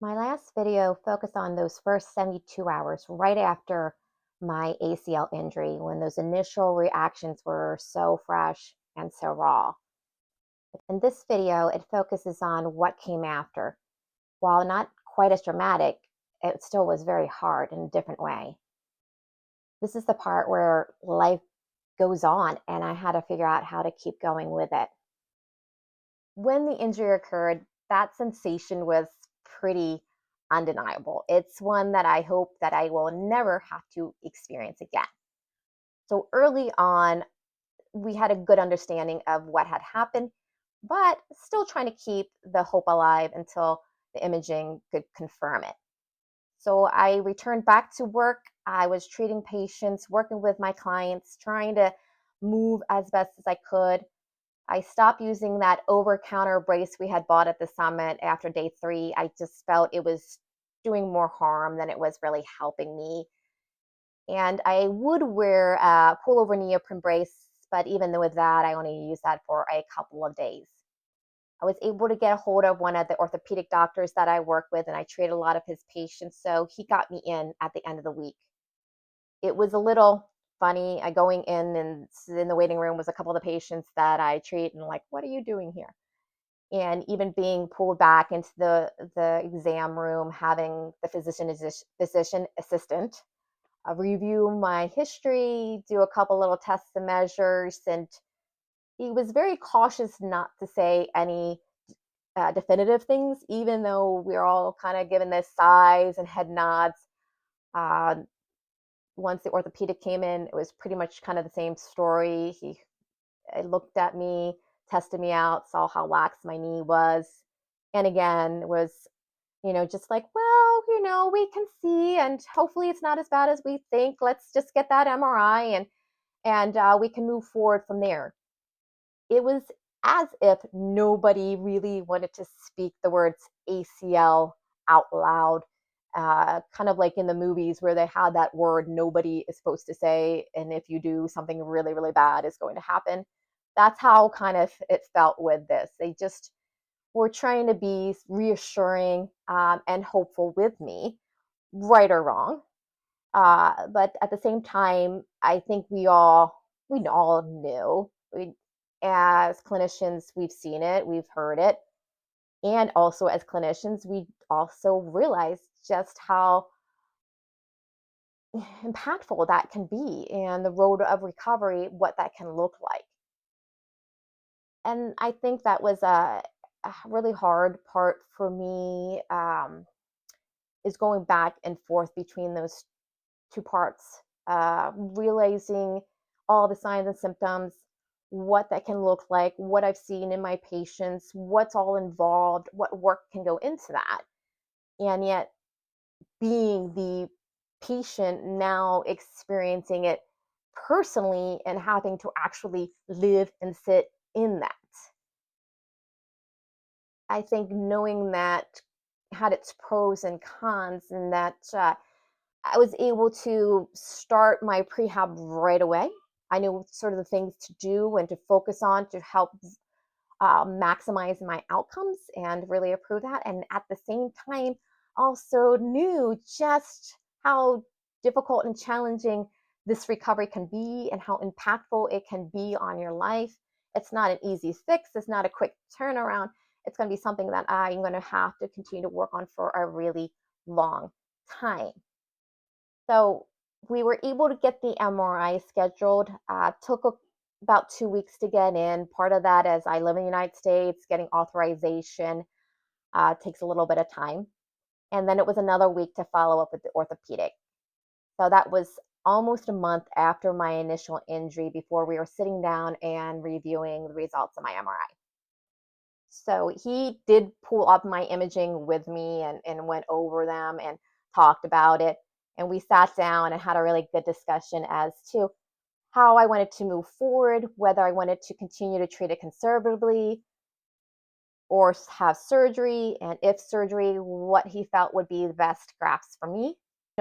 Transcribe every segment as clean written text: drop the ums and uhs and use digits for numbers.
My last video focused on those first 72 hours right after my ACL injury when those initial reactions were so fresh and so raw. In this video, it focuses on what came after. While not quite as dramatic, it still was very hard in a different way. This is the part where life goes on and I had to figure out how to keep going with it. When the injury occurred, that sensation was pretty undeniable. It's one that I hope that I will never have to experience again. So early on, we had a good understanding of what had happened, but still trying to keep the hope alive until the imaging could confirm it. So I returned back to work. I was treating patients, working with my clients, trying to move as best as I could. I stopped using that over-counter brace we had bought at the summit after day 3. I just felt it was doing more harm than it was really helping me. And I would wear a pullover neoprene brace, but even with that, I only used that for a couple of days. I was able to get a hold of one of the orthopedic doctors that I work with, and I treated a lot of his patients, so he got me in at the end of the week. It was a little funny going in, and in the waiting room was a couple of the patients that I treat, and like, what are you doing here? And even being pulled back into the exam room, having the physician assistant review my history, do a couple little tests and measures, and he was very cautious not to say any definitive things, even though we are all kind of given this sighs and head nods. Uh, Once the orthopedic came in, it was pretty much kind of the same story. He looked at me, tested me out, saw how lax my knee was, and again was, just like, well, we can see, and hopefully it's not as bad as we think. Let's just get that MRI, and we can move forward from there. It was as if nobody really wanted to speak the words ACL out loud, kind of like in the movies where they had that word nobody is supposed to say, and if you do, something really, really bad is going to happen. That's how kind of it felt with this. They just were trying to be reassuring and hopeful with me, right or wrong. But at the same time, I think we all knew. As clinicians, we've seen it, we've heard it, and also as clinicians, we also realize just how impactful that can be and the road of recovery, what that can look like. And I think that was a really hard part for me, is going back and forth between those two parts, realizing all the signs and symptoms, what that can look like, what I've seen in my patients, what's all involved, what work can go into that. And yet, being the patient now experiencing it personally and having to actually live and sit in that. I think knowing that had its pros and cons, and that I was able to start my prehab right away. I knew sort of the things to do and to focus on to help maximize my outcomes and really improve that. And at the same time, also knew just how difficult and challenging this recovery can be and how impactful it can be on your life. It's not an easy fix, it's not a quick turnaround. It's going to be something that I'm going to have to continue to work on for a really long time. So we were able to get the MRI scheduled. Took about 2 weeks to get in. Part of that, as I live in the United States, getting authorization takes a little bit of time. And then it was another week to follow up with the orthopedic. So that was almost a month after my initial injury before we were sitting down and reviewing the results of my MRI. So he did pull up my imaging with me and went over them and talked about it. And we sat down and had a really good discussion as to how I wanted to move forward, whether I wanted to continue to treat it conservatively or have surgery, and if surgery, what he felt would be the best grafts for me.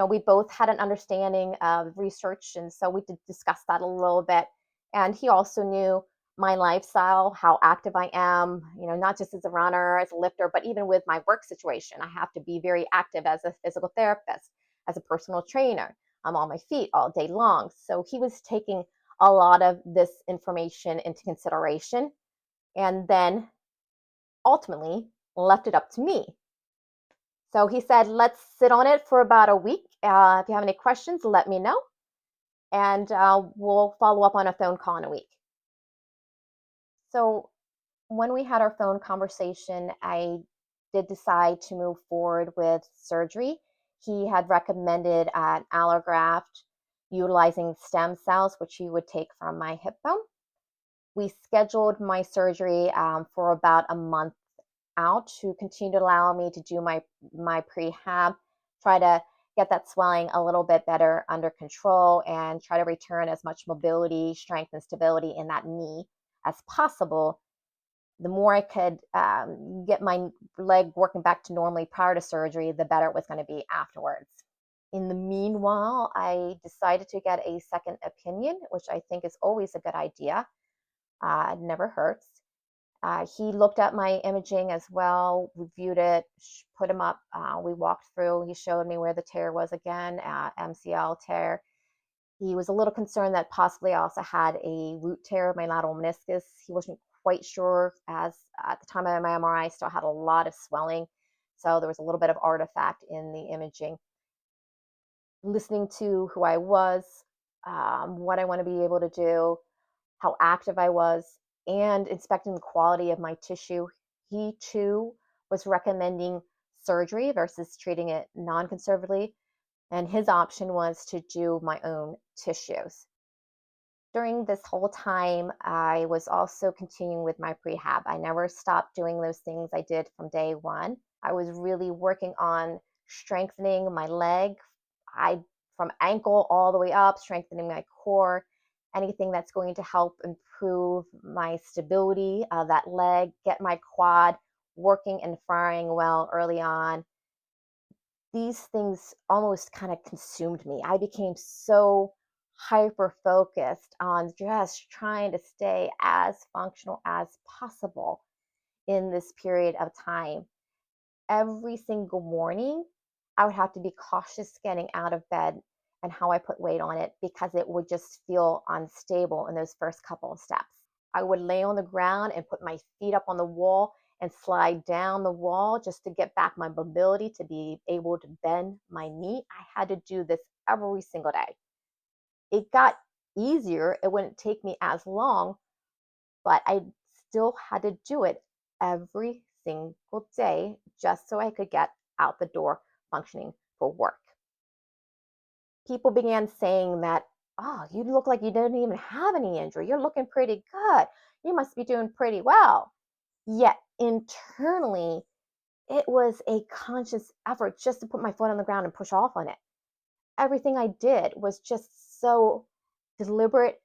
We both had an understanding of research, and so we did discuss that a little bit. And he also knew my lifestyle, how active I am, not just as a runner, as a lifter, but even with my work situation. I have to be very active as a physical therapist, as a personal trainer. I'm on my feet all day long. So he was taking a lot of this information into consideration and then ultimately left it up to me. So he said, let's sit on it for about a week. If you have any questions, let me know. And we'll follow up on a phone call in a week. So when we had our phone conversation, I did decide to move forward with surgery. He had recommended an allograft utilizing stem cells, which he would take from my hip bone. We scheduled my surgery for about a month out to continue to allow me to do my prehab, try to get that swelling a little bit better under control, and try to return as much mobility, strength, and stability in that knee as possible. The more I could get my leg working back to normally prior to surgery, the better it was going to be afterwards. In the meanwhile, I decided to get a second opinion, which I think is always a good idea. It never hurts. He looked at my imaging as well, reviewed it, put him up. We walked through. He showed me where the tear was again, MCL tear. He was a little concerned that possibly I also had a root tear of my lateral meniscus. He wasn't quite sure, as at the time of my MRI, I still had a lot of swelling. So there was a little bit of artifact in the imaging. Listening to who I was, what I want to be able to do, how active I was, and inspecting the quality of my tissue. He too was recommending surgery versus treating it non conservatively. And his option was to do my own tissues. During this whole time, I was also continuing with my prehab. I never stopped doing those things I did from day one. I was really working on strengthening my leg, I from ankle all the way up, strengthening my core, anything that's going to help improve my stability of that leg, get my quad working and firing well early on. These things almost kind of consumed me. I became so hyper focused on just trying to stay as functional as possible in this period of time. Every single morning, I would have to be cautious getting out of bed and how I put weight on it because it would just feel unstable in those first couple of steps. I would lay on the ground and put my feet up on the wall and slide down the wall just to get back my mobility to be able to bend my knee. I had to do this every single day. It got easier. It wouldn't take me as long, but I still had to do it every single day just so I could get out the door functioning for work. People began saying that, oh, you look like you didn't even have any injury. You're looking pretty good. You must be doing pretty well. Yet internally, it was a conscious effort just to put my foot on the ground and push off on it. Everything I did was just so deliberate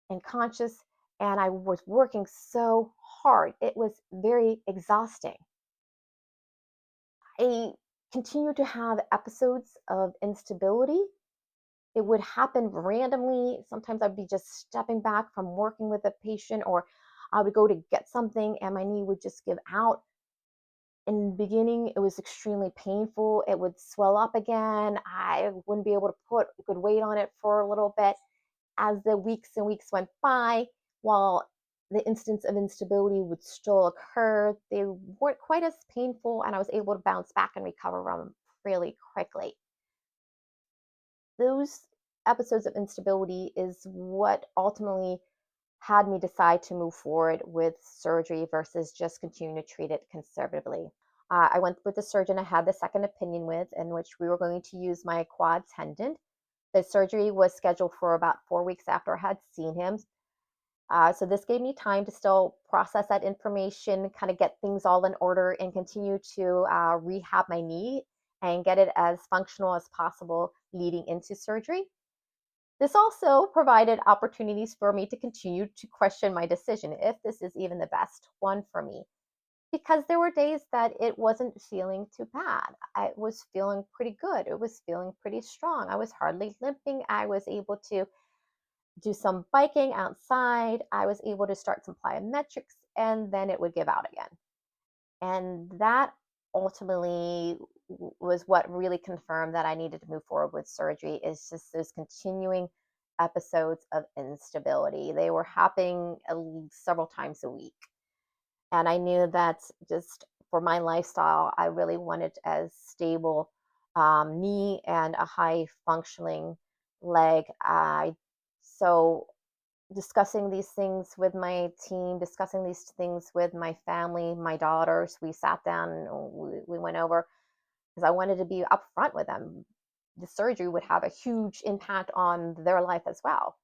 and conscious, and I was working so hard. It was very exhausting. I continued to have episodes of instability. It would happen randomly. Sometimes I'd be just stepping back from working with a patient, or I would go to get something and my knee would just give out. In the beginning, it was extremely painful. It would swell up again. I wouldn't be able to put good weight on it for a little bit. As the weeks and weeks went by, while the instance of instability would still occur, they weren't quite as painful, and I was able to bounce back and recover from them really quickly. Those episodes of instability is what ultimately had me decide to move forward with surgery versus just continuing to treat it conservatively. I went with the surgeon I had the second opinion with, in which we were going to use my quad tendon. The surgery was scheduled for about 4 weeks after I had seen him. So this gave me time to still process that information, kind of get things all in order, and continue to rehab my knee and get it as functional as possible leading into surgery. This also provided opportunities for me to continue to question my decision if this is even the best one for me. Because there were days that it wasn't feeling too bad. I was feeling pretty good. It was feeling pretty strong. I was hardly limping. I was able to do some biking outside, I was able to start some plyometrics, and then it would give out again. And that ultimately was what really confirmed that I needed to move forward with surgery, is just those continuing episodes of instability. They were happening several times a week. And I knew that just for my lifestyle, I really wanted as stable knee and a high functioning leg. So discussing these things with my team, discussing these things with my family, my daughters, we sat down and we went over, because I wanted to be upfront with them. The surgery would have a huge impact on their life as well.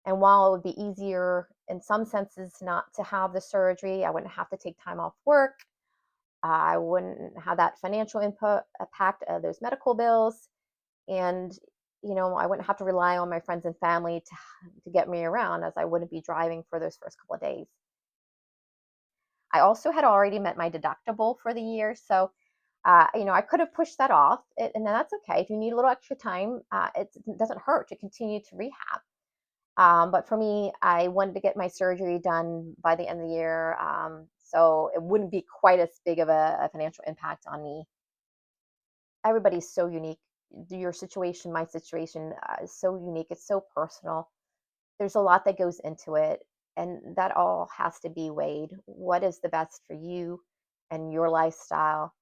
And while it would be easier in some senses not to have the surgery, I wouldn't have to take time off work. I wouldn't have that financial input impact of those medical bills. And, I wouldn't have to rely on my friends and family to get me around, as I wouldn't be driving for those first couple of days. I also had already met my deductible for the year. So, I could have pushed that off, and that's okay. If you need a little extra time, it doesn't hurt to continue to rehab. But for me, I wanted to get my surgery done by the end of the year, so it wouldn't be quite as big of a financial impact on me. Everybody's so unique. Your situation, my situation, is so unique. It's so personal. There's a lot that goes into it, and that all has to be weighed. What is the best for you and your lifestyle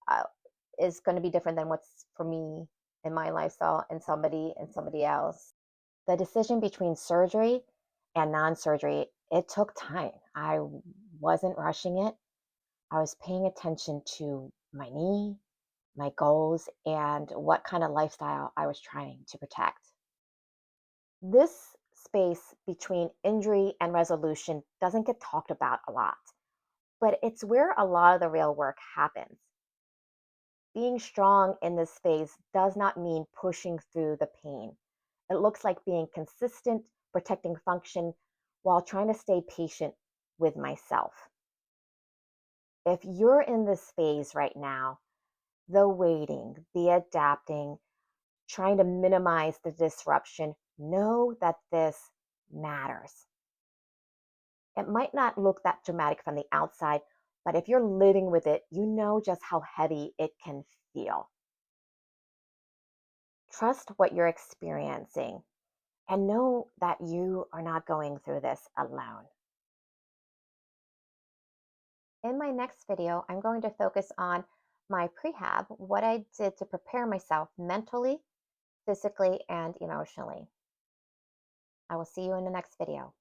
uh, is going to be different than what's for me and my lifestyle and somebody else. The decision between surgery and non-surgery, it took time. I wasn't rushing it. I was paying attention to my knee, my goals, and what kind of lifestyle I was trying to protect. This space between injury and resolution doesn't get talked about a lot, but it's where a lot of the real work happens. Being strong in this phase does not mean pushing through the pain. It looks like being consistent, protecting function, while trying to stay patient with myself. If you're in this phase right now, the waiting, the adapting, trying to minimize the disruption, know that this matters. It might not look that dramatic from the outside, but if you're living with it, you know just how heavy it can feel. Trust what you're experiencing and know that you are not going through this alone. In my next video, I'm going to focus on my prehab, what I did to prepare myself mentally, physically, and emotionally. I will see you in the next video.